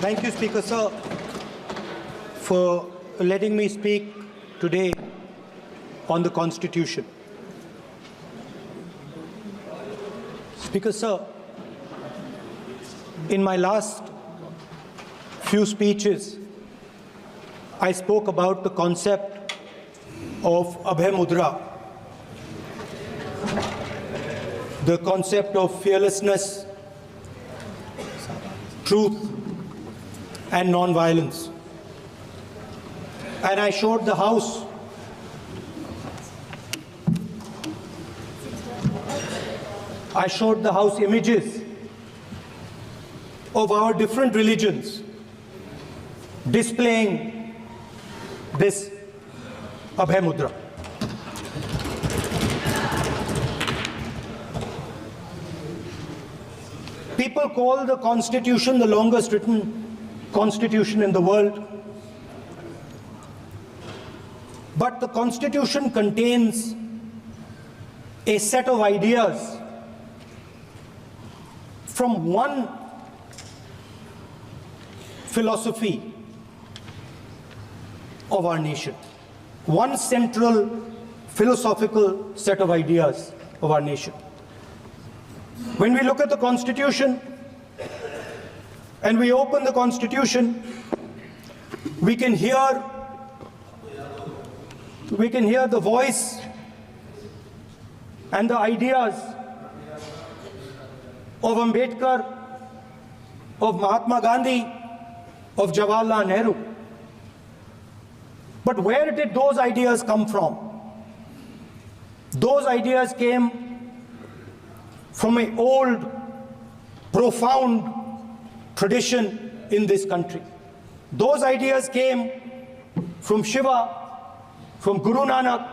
Thank you, Speaker Sir, for letting me speak today on the Constitution. Speaker Sir, in my last few speeches, I spoke about the concept of Abhay Mudra, the concept of fearlessness, truth, and non-violence. And I showed the House images of our different religions displaying this Abhay Mudra. People call the Constitution the longest written Constitution in the world. But the Constitution contains a set of ideas from one philosophy of our nation, one central philosophical set of ideas of our nation. When we look at the Constitution and we open the Constitution, we can hear the voice and the ideas of Ambedkar, of Mahatma Gandhi, of Jawaharlal Nehru. But where did those ideas come from? Those ideas came from an old, profound tradition in this country. Those ideas came from Shiva, from Guru Nanak,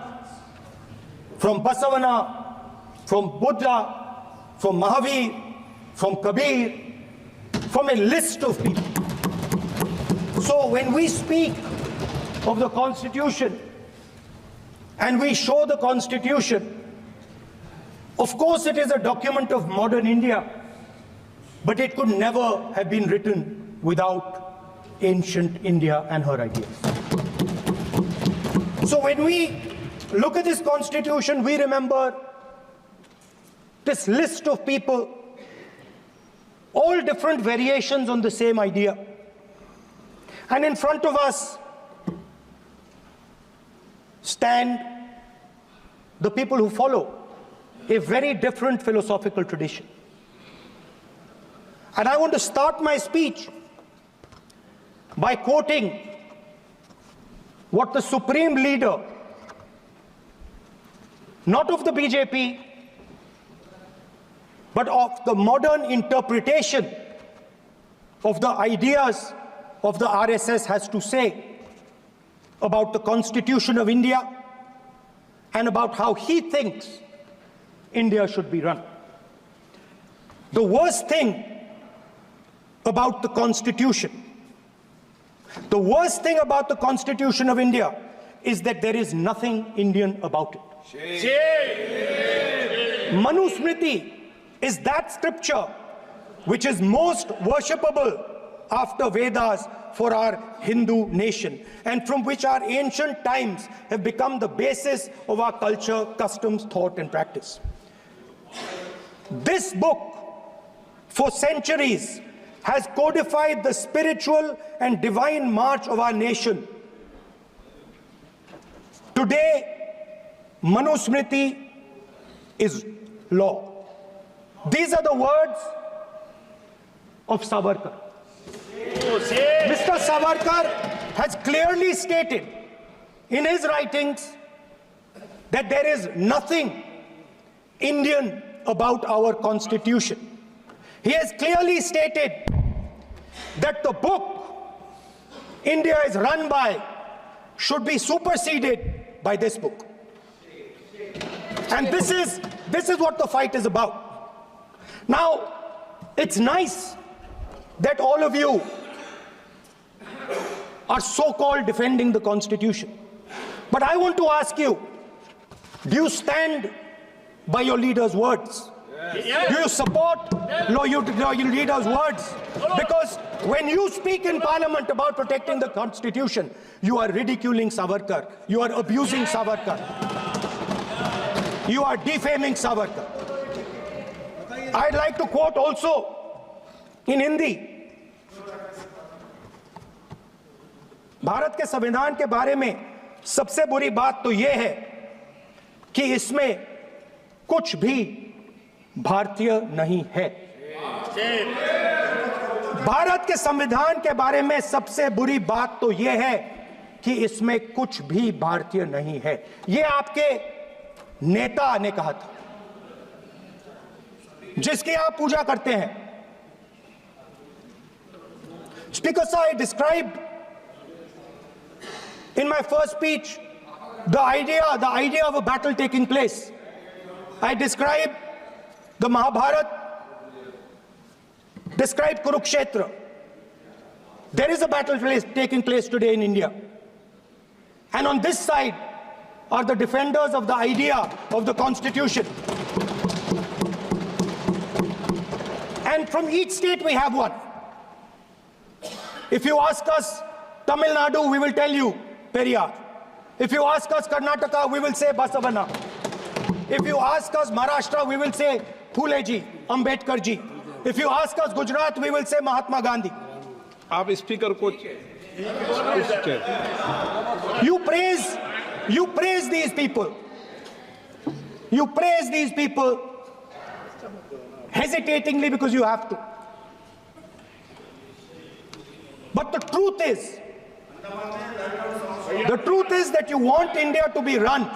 from Basavana, from Buddha, from Mahavir, from Kabir, from a list of people. So when we speak of the Constitution and we show the Constitution, of course it is a document of modern India, but it could never have been written without ancient India and her ideas. So when we look at this Constitution, we remember this list of people, all different variations on the same idea. And in front of us stand the people who follow a very different philosophical tradition. And I want to start my speech by quoting what the supreme leader, not of the BJP, but of the modern interpretation of the ideas of the RSS has to say about the Constitution of India and about how he thinks India should be run. The worst thing about the Constitution, the worst thing about the Constitution of India is that there is nothing Indian about it. Manusmriti is that scripture which is most worshipable after Vedas for our Hindu nation, and from which our ancient times have become the basis of our culture, customs, thought, and practice. This book, for centuries, has codified the spiritual and divine march of our nation. Today, Manusmriti is law. These are the words of Savarkar. Mr. Savarkar has clearly stated in his writings that there is nothing Indian about our Constitution. He has clearly stated that the book India is run by should be superseded by this book. And this is what the fight is about. Now, it's nice that all of you are so-called defending the Constitution. But I want to ask you, do you stand by your leader's words? Yes. Do you support your leader's words? Because When you speak in parliament about protecting the constitution, you are ridiculing Savarkar. You are abusing Savarkar. You are defaming Savarkar. I'd like to quote also in Hindi. Bharat के संविधान के बारे में सबसे बुरी बात तो यह है कि इसमें कुछ भी भारतीय नहीं है। भारत के संविधान के बारे में सबसे बुरी बात तो यह है कि इसमें कुछ भी भारतीय नहीं है। यह आपके नेता ने कहा था, जिसकी आप पूजा करते हैं। Speaker sir, I described in my first speech the idea of a battle taking place. I described the Mahabharata, described Kurukshetra. There is a battle taking place today in India. And on this side are the defenders of the idea of the Constitution. And from each state we have one. If you ask us Tamil Nadu, we will tell you Periyar. If you ask us Karnataka, we will say Basavana. If you ask us Maharashtra, we will say Phule ji, Ambedkar ji. If you ask us Gujarat, we will say Mahatma Gandhi. आप speaker को You praise these people. You praise these people hesitatingly because you have to. But the truth is that you want India to be run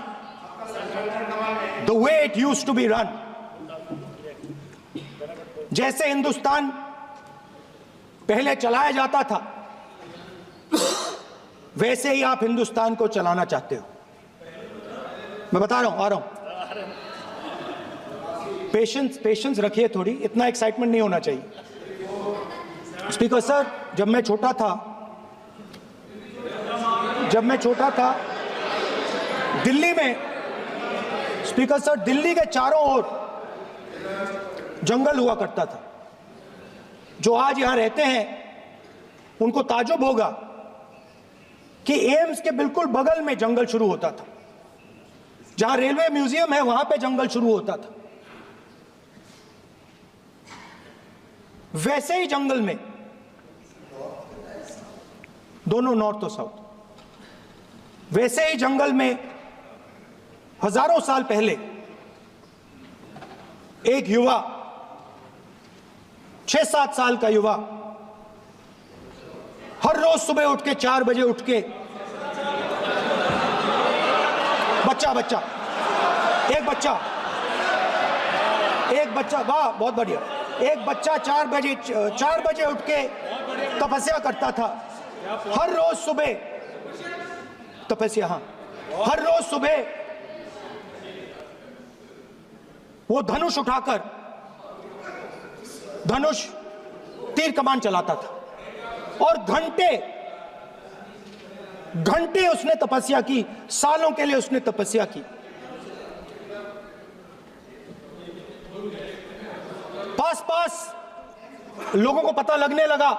the way it used to be run. जैसे हिंदुस्तान पहले चलाया जाता था, वैसे ही आप हिंदुस्तान को चलाना चाहते हो। मैं बता रहा हूं, आ रहा हूं। पेशेंस रखिए थोड़ी, इतना एक्साइटमेंट नहीं होना चाहिए। स्पीकर सर, जब मैं छोटा था दिल्ली में, स्पीकर सर, दिल्ली के चारों ओर जंगल हुआ करता था। जो आज यहां रहते हैं उनको ताजुब होगा कि एम्स के बिल्कुल बगल में जंगल शुरू होता था। जहां रेलवे म्यूजियम है वहां पे जंगल शुरू होता था। वैसे ही जंगल में, दोनों नॉर्थ और साउथ, वैसे ही जंगल में हजारों साल पहले एक युवा, 6-7 साल का युवा, हर रोज सुबह उठ के 4 बजे उठ के, एक बच्चा, वाह बहुत बढ़िया, एक बच्चा 4 बजे उठ के तपस्या करता था। हर रोज सुबह तपस्या, हाँ, हर रोज सुबह वो धनुष उठाकर तीर कमान चलाता था और घंटे उसने तपस्या की, सालों के लिए उसने तपस्या की। पास लोगों को पता लगने लगा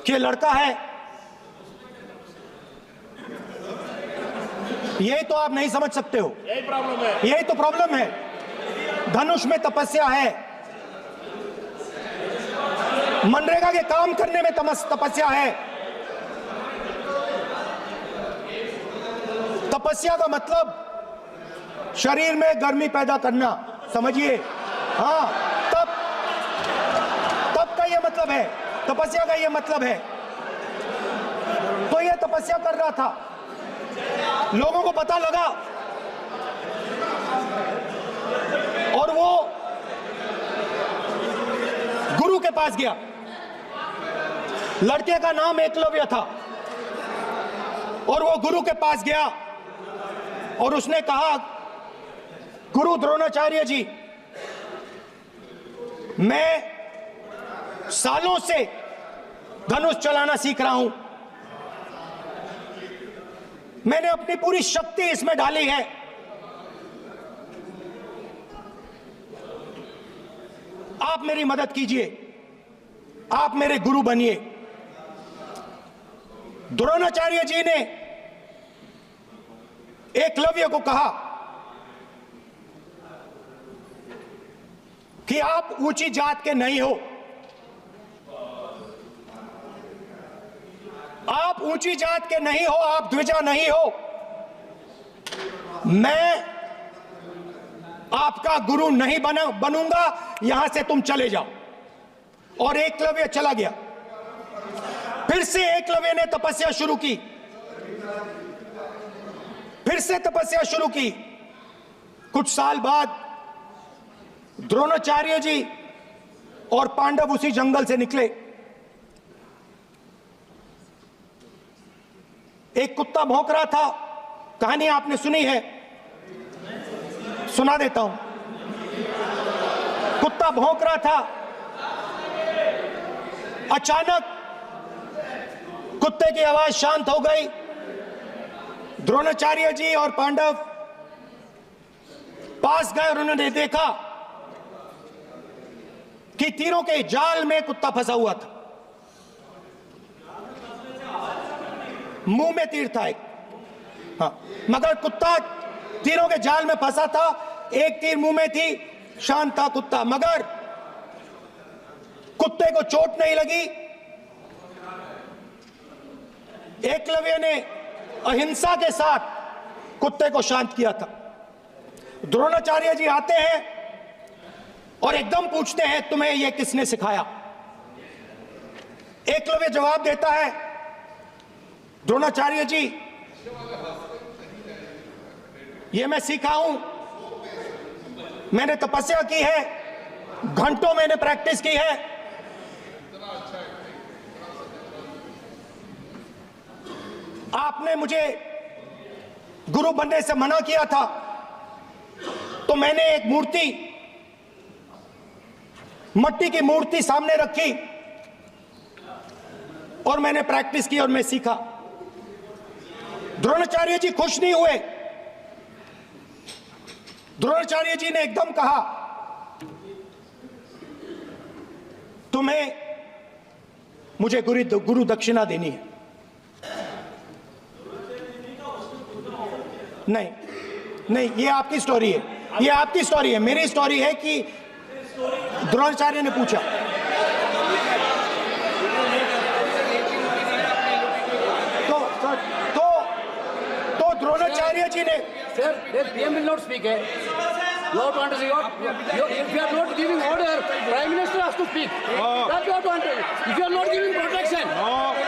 कि लड़का है। यही तो आप नहीं समझ सकते हो, यही तो प्रॉब्लम है। धनुष में तपस्या है, मनरेगा के काम करने में तपस्या है। तपस्या का मतलब शरीर में गर्मी पैदा करना, समझिए। हाँ, तब का ये मतलब है, तपस्या का ये मतलब है। तो ये तपस्या कर रहा था, लोगों को पता लगा और वो गुरु के पास गया। लड़के का नाम एकलव्य था और वो गुरु के पास गया और उसने कहा, गुरु द्रोणाचार्य जी, मैं सालों से धनुष चलाना सीख रहा हूं, मैंने अपनी पूरी शक्ति इसमें डाली है। आप मेरी मदद कीजिए। आप मेरे गुरु बनिए। द्रोणाचार्य जी ने एकलव्य को कहा कि आप ऊंची जात के नहीं हो, आप ऊंची जात के नहीं हो, आप द्विजा नहीं हो, मैं आपका गुरु नहीं बनूंगा, यहां से तुम चले जाओ। और एकलव्य चला गया। फिर से एकलव्य ने तपस्या शुरू की, फिर से तपस्या शुरू की। कुछ साल बाद द्रोणाचार्य जी और पांडव उसी जंगल से निकले। एक कुत्ता भौंक रहा था, कहानी आपने सुनी है, सुना देता हूं। कुत्ता भौंक रहा था, अचानक कुत्ते की आवाज शांत हो गई। द्रोणाचार्य जी और पांडव पास गए और उन्होंने देखा कि तीरों के जाल में कुत्ता फंसा हुआ था। मुंह में तीर था एक, हाँ, मगर कुत्ता तीरों के जाल में फंसा था, एक तीर मुंह में थी, शांत था कुत्ता, मगर कुत्ते को चोट नहीं लगी। एकलव्य ने अहिंसा के साथ कुत्ते को शांत किया था। द्रोणाचार्य जी आते हैं और एकदम पूछते हैं, तुम्हें यह किसने सिखाया? एकलव्य जवाब देता है, द्रोणाचार्य जी, यह मैं सीखा हूं, मैंने तपस्या की है, घंटों मैंने प्रैक्टिस की है। आपने मुझे गुरु बनने से मना किया था, तो मैंने एक मूर्ति, मट्टी की मूर्ति सामने रखी और मैंने प्रैक्टिस की और मैं सीखा। द्रोणाचार्य जी खुश नहीं हुए। द्रोणाचार्य जी ने एकदम कहा, तुम्हें मुझे गुरु दक्षिणा देनी है। नहीं नहीं, ये आपकी स्टोरी है, ये आपकी स्टोरी है। मेरी स्टोरी है कि द्रोणाचार्य ने पूछा। तो द्रोणाचार्य जी ने, Sir, the PM will not speak. You have to understand. If you are not giving order, Prime Minister has to speak. That you have to understand. If you are not giving protection,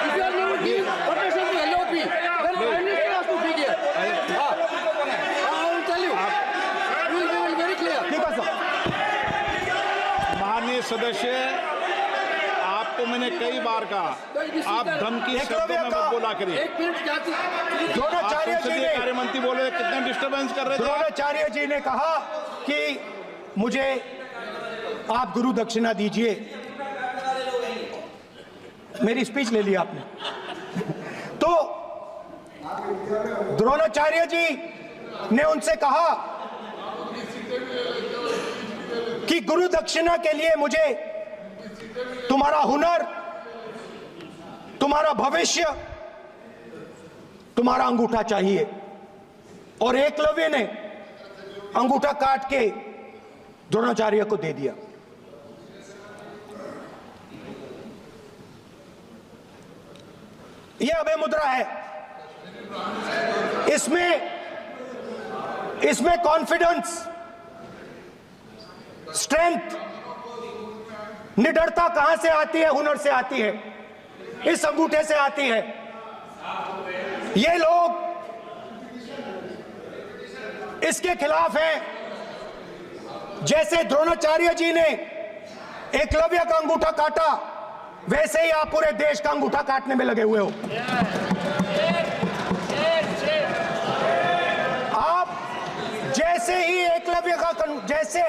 if you are not giving protection to LOP, then Prime Minister has to speak here. I will tell you. We will be very clear. ठीक है sir. माननीय सदस्य, आपको मैंने कई बार कहा, आप धमकी शब्दों में मत बोला करिए। एक मिनट जाती। द्रोणाचार्य जी ने, कार्य मंत्री बोले, कितने डिस्टर्बेंस कर रहे थे। द्रोणाचार्य जी ने कहा कि मुझे आप गुरु दक्षिणा दीजिए। मेरी स्पीच ले ली आपने। तो द्रोणाचार्य जी ने उनसे कहा कि गुरु दक्षिणा के लिए मुझे तुम्हारा हुनर, तुम्हारा भविष्य, तुम्हारा अंगूठा चाहिए। और एकलव्य ने अंगूठा काट के द्रोणाचार्य को दे दिया। यह अभय मुद्रा है। इसमें कॉन्फिडेंस, स्ट्रेंथ, निडरता कहां से आती है? हुनर से आती है, इस अंगूठे से आती है। ये लोग इसके खिलाफ हैं। जैसे द्रोणाचार्य जी ने एकलव्य का अंगूठा काटा, वैसे ही आप पूरे देश का अंगूठा काटने में लगे हुए हो। आप जैसे ही एकलव्य का, जैसे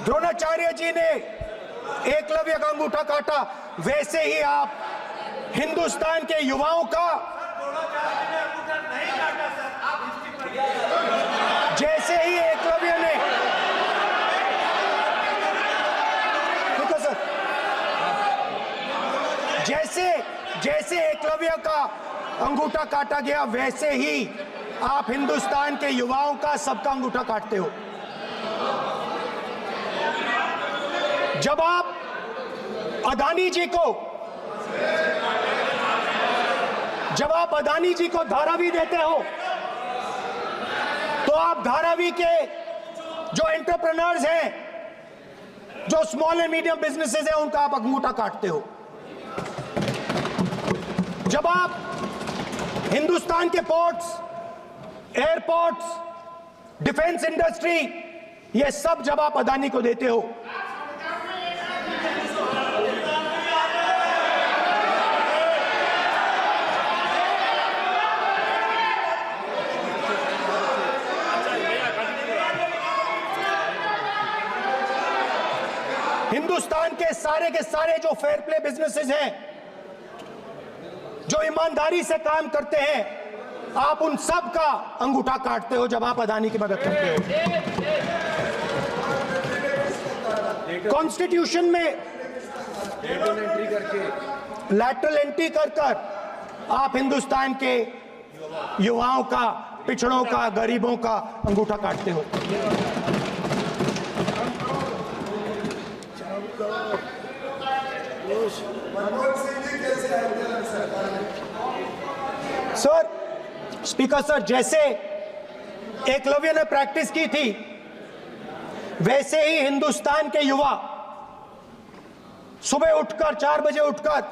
द्रोणाचार्य जी ने एकलव्य का अंगूठा काटा, वैसे ही आप हिंदुस्तान के युवाओं का, जैसे ही एकलव्य ने, ठीक है सर, जैसे एकलव्य का अंगूठा काटा गया, वैसे ही आप हिंदुस्तान के युवाओं का, सबका अंगूठा काटते हो। जब आप अदानी जी को धारावी देते हो, तो आप धारावी के जो एंटरप्रेन्योर्स हैं, जो स्मॉल एंड मीडियम बिजनेसेस हैं, उनका आप अंगूठा काटते हो। जब आप हिंदुस्तान के पोर्ट्स, एयरपोर्ट्स, डिफेंस इंडस्ट्री, ये सब जब आप अदानी को देते हो, हिंदुस्तान के सारे जो फेयर प्ले बिजनेसेस हैं, जो ईमानदारी से काम करते हैं, आप उन सब का अंगूठा काटते हो जब आप अदानी की मदद करते हो। कॉन्स्टिट्यूशन में लैटरल एंट्री कर आप हिंदुस्तान के युवाओं का, पिछड़ों का, गरीबों का अंगूठा काटते हो। सर, स्पीकर सर, जैसे एकलव्य ने प्रैक्टिस की थी, वैसे ही हिंदुस्तान के युवा सुबह उठकर 4 बजे उठकर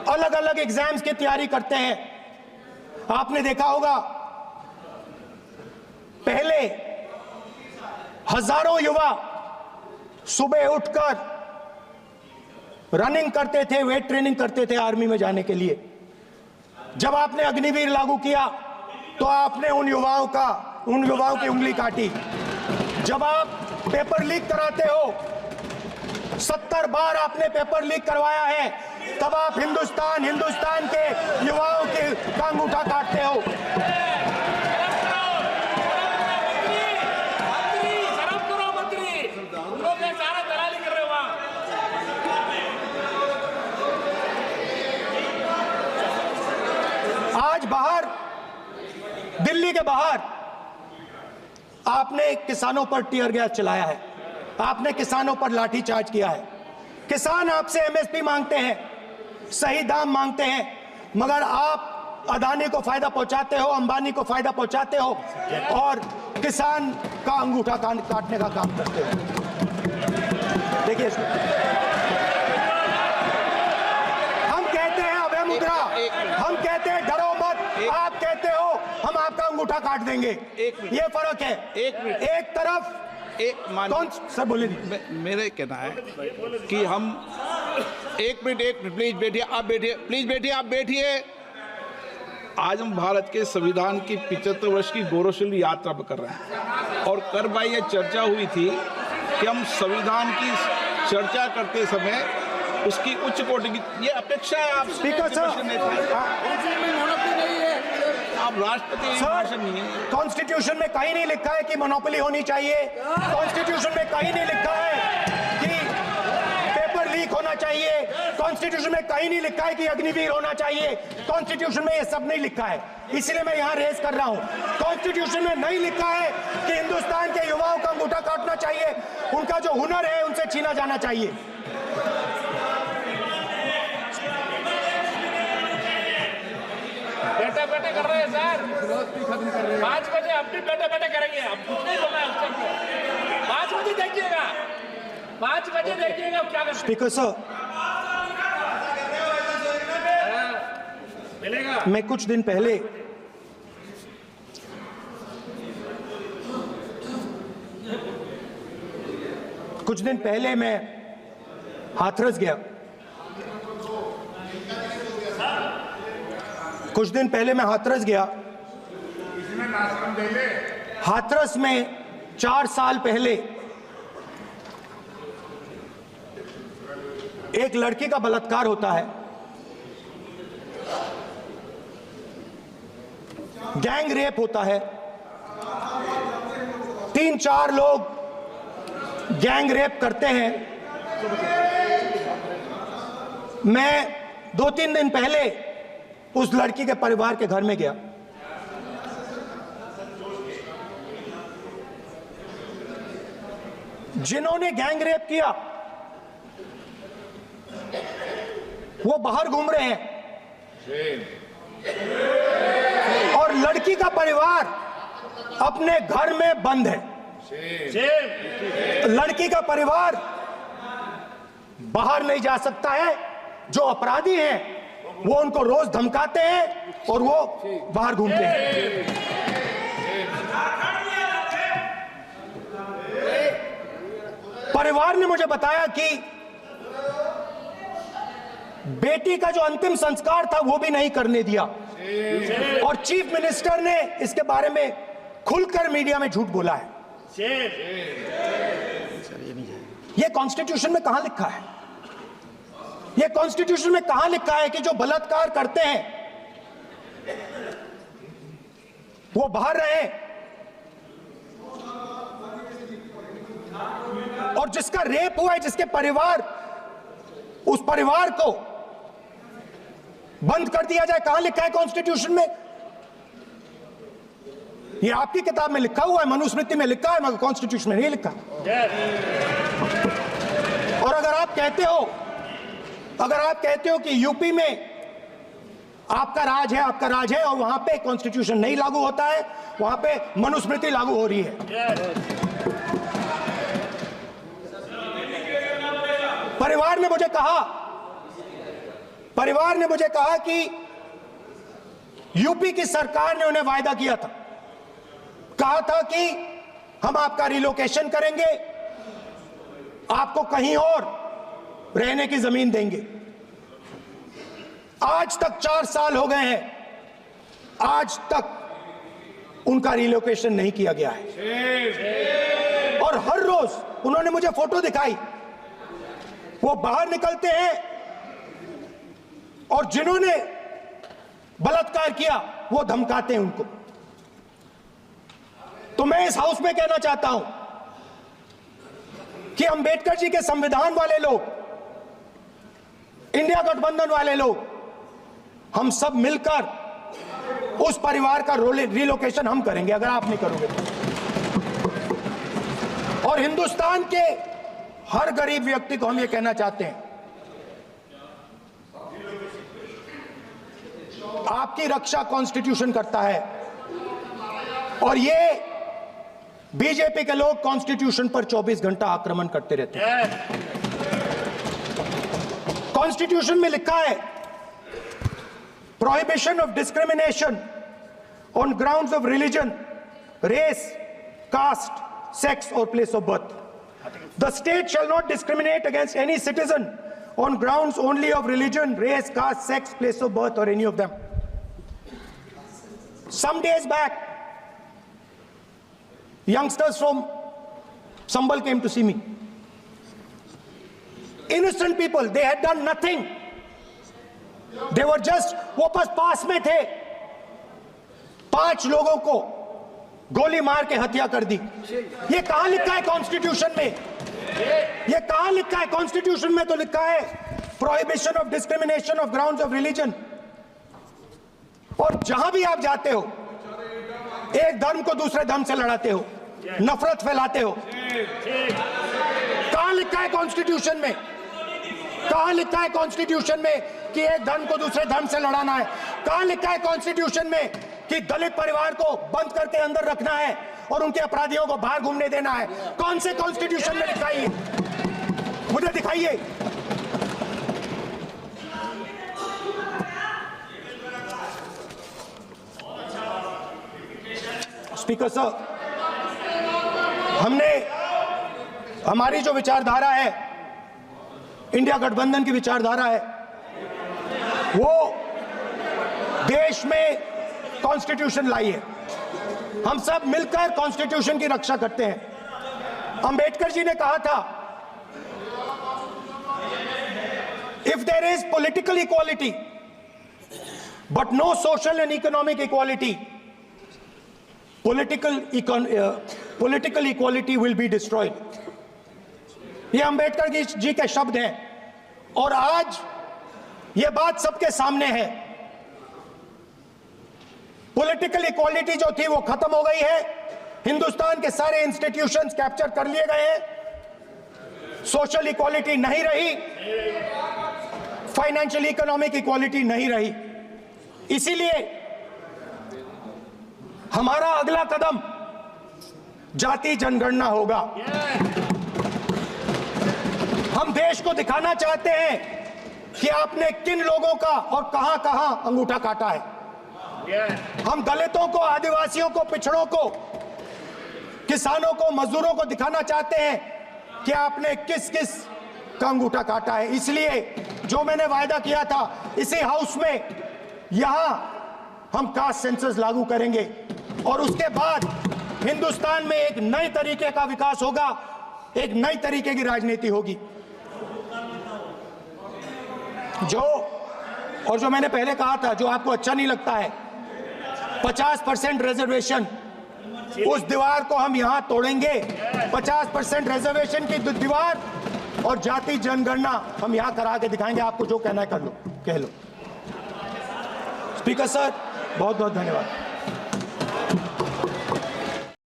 अलग अलग एग्जाम्स की तैयारी करते हैं। आपने देखा होगा, पहले हजारों युवा सुबह उठकर रनिंग करते थे, वेट ट्रेनिंग करते थे आर्मी में जाने के लिए। जब आपने अग्निवीर लागू किया, तो आपने उन युवाओं की उंगली काटी। जब आप पेपर लीक कराते हो, 70 बार आपने पेपर लीक करवाया है, तब आप हिंदुस्तान के युवाओं के अंगूठा काटते हो। आज बाहर, दिल्ली के बाहर आपने किसानों पर टीयर गैस चलाया है, आपने किसानों पर लाठीचार्ज किया है। किसान आपसे एमएसपी मांगते हैं, सही दाम मांगते हैं, मगर आप अदानी को फायदा पहुंचाते हो, अंबानी को फायदा पहुंचाते हो और किसान का अंगूठा काटने का काम करते हो। देखिए, हम कहते हैं अभय मुद्रा, हम कहते हैं डरो मत, आप कहते हो हम आपका अंगूठा काट देंगे। ये फर्क है। एक तरफ कौन सर बोले, मेरे कहना है कि हम एक मिनट प्लीज बैठिए, आप बैठिए, प्लीज बैठिए, आप बैठिए। आज हम भारत के संविधान की 75 वर्ष की गौरवशाली यात्रा कर रहे हैं, और कल भाई ये चर्चा हुई थी कि हम संविधान की चर्चा करते समय उसकी उच्च कोटि की ये अपेक्षा है। आप स्पीकर सर, आप राष्ट्रपति नहीं है। कॉन्स्टिट्यूशन में कहीं नहीं लिखा है कि मोनोपोली होनी चाहिए। कॉन्स्टिट्यूशन में कहीं नहीं लिखा है कि पेपर लीक होना चाहिए। कॉन्स्टिट्यूशन में कहीं नहीं लिखा है कि अग्निवीर होना चाहिए। कॉन्स्टिट्यूशन में ये सब नहीं लिखा है, इसलिए मैं यहाँ रेस कर रहा हूँ। कॉन्स्टिट्यूशन में नहीं लिखा है कि हिंदुस्तान के युवाओं का अंगूठा काटना चाहिए, उनका जो हुनर है उनसे छीना जाना चाहिए। बैठे कर रहे हैं सर, 5 बजे हम भी बैठे करेंगे। अब कुछ नहीं बोलना है उस टाइम पे। 5 बजे देखिएगा, 5 बजे देखिएगा क्या कर। स्पीकर सर, मिलेगा। मैं कुछ दिन पहले मैं हाथरस गया। हाथरस में 4 साल पहले एक लड़की का बलात्कार होता है। गैंग रेप होता है। 3-4 लोग गैंग रेप करते हैं मैं 2-3 दिन पहले उस लड़की के परिवार के घर में गया। जिन्होंने गैंग रेप किया वो बाहर घूम रहे हैं और लड़की का परिवार अपने घर में बंद है। लड़की का परिवार बाहर नहीं जा सकता है। जो अपराधी हैं वो उनको रोज धमकाते हैं और वो बाहर घूमते हैं। परिवार ने मुझे बताया कि बेटी का जो अंतिम संस्कार था वो भी नहीं करने दिया और चीफ मिनिस्टर ने इसके बारे में खुलकर मीडिया में झूठ बोला है। ये कॉन्स्टिट्यूशन में कहां लिखा है? ये कॉन्स्टिट्यूशन में कहां लिखा है कि जो बलात्कार करते हैं वो बाहर रहे और जिसका रेप हुआ है, जिसके परिवार, उस परिवार को बंद कर दिया जाए? कहां लिखा है कॉन्स्टिट्यूशन में? ये आपकी किताब में लिखा हुआ है, मनुस्मृति में लिखा है, मगर कॉन्स्टिट्यूशन में नहीं लिखा। और अगर आप कहते हो कि यूपी में आपका राज है और वहां पे कॉन्स्टिट्यूशन नहीं लागू होता है, वहां पे मनुस्मृति लागू हो रही है। परिवार ने मुझे कहा कि यूपी की सरकार ने उन्हें वायदा किया था, कहा था कि हम आपका रिलोकेशन करेंगे, आपको कहीं और रहने की जमीन देंगे। आज तक 4 साल हो गए हैं, आज तक उनका रिलोकेशन नहीं किया गया है। और हर रोज उन्होंने मुझे फोटो दिखाई, वो बाहर निकलते हैं और जिन्होंने बलात्कार किया वो धमकाते हैं उनको। तो मैं इस हाउस में कहना चाहता हूं कि अंबेडकर जी के संविधान वाले लोग, इंडिया गठबंधन वाले लोग, हम सब मिलकर उस परिवार का रिलोकेशन हम करेंगे अगर आप नहीं करोगे तो। और हिंदुस्तान के हर गरीब व्यक्ति को हम ये कहना चाहते हैं, आपकी रक्षा कॉन्स्टिट्यूशन करता है और ये बीजेपी के लोग कॉन्स्टिट्यूशन पर 24 घंटा आक्रमण करते रहते हैं। कॉन्स्टिट्यूशन में लिखा है prohibition of discrimination on grounds of religion, race, caste, sex और place of birth. The state shall not discriminate against any citizen on grounds only of religion, race, caste, sex, place of birth or any of them. Some days back, youngsters from Sambal came to see me. Innocent people, they had done nothing. They were just, वो बस पास में थे, 5 लोगों को गोली मार के हत्या कर दी। ये कहां लिखा है कॉन्स्टिट्यूशन में? ये कहां लिखा है कॉन्स्टिट्यूशन में? तो लिखा है prohibition of discrimination of grounds of religion. और जहां भी आप जाते हो, एक धर्म को दूसरे धर्म से लड़ाते हो, नफरत फैलाते हो। कहां लिखा है कॉन्स्टिट्यूशन में? कहां लिखा है कॉन्स्टिट्यूशन में कि एक धर्म को दूसरे धर्म से लड़ाना है? कहां लिखा है कॉन्स्टिट्यूशन में कि दलित परिवार को बंद करके अंदर रखना है और उनके अपराधियों को बाहर घूमने देना है? कौन से कॉन्स्टिट्यूशन में लिखा है? मुझे दिखाइए। स्पीकर साहब, हमारी जो विचारधारा है, इंडिया गठबंधन की विचारधारा है, वो देश में कॉन्स्टिट्यूशन लाई है। हम सब मिलकर कॉन्स्टिट्यूशन की रक्षा करते हैं। अंबेडकर जी ने कहा था, if there is political equality but no social and economic equality, political equality will be destroyed। ये अंबेडकर जी के शब्द हैं। और आज यह बात सबके सामने है। पॉलिटिकल इक्वालिटी जो थी वो खत्म हो गई है। हिंदुस्तान के सारे इंस्टीट्यूशंस कैप्चर कर लिए गए हैं। सोशल इक्वालिटी नहीं रही, फाइनेंशियल इकोनॉमिक इक्वालिटी नहीं रही। इसीलिए हमारा अगला कदम जाति जनगणना होगा। हम देश को दिखाना चाहते हैं कि आपने किन लोगों का और कहां कहां अंगूठा काटा है। हम दलितों को, आदिवासियों को, पिछड़ों को, किसानों को, मजदूरों को दिखाना चाहते हैं कि आपने किस किस का अंगूठा काटा है। इसलिए जो मैंने वायदा किया था, इसी हाउस में यहां हम कास्ट सेंसस लागू करेंगे और उसके बाद हिंदुस्तान में एक नए तरीके का विकास होगा, एक नई तरीके की राजनीति होगी। जो मैंने पहले कहा था, जो आपको अच्छा नहीं लगता है, 50% रिजर्वेशन, उस दीवार को हम यहां तोड़ेंगे। 50% रिजर्वेशन की दीवार और जाति जनगणना हम यहां करा के दिखाएंगे। आपको जो कहना है कर लो, कह लो। स्पीकर सर, बहुत बहुत धन्यवाद।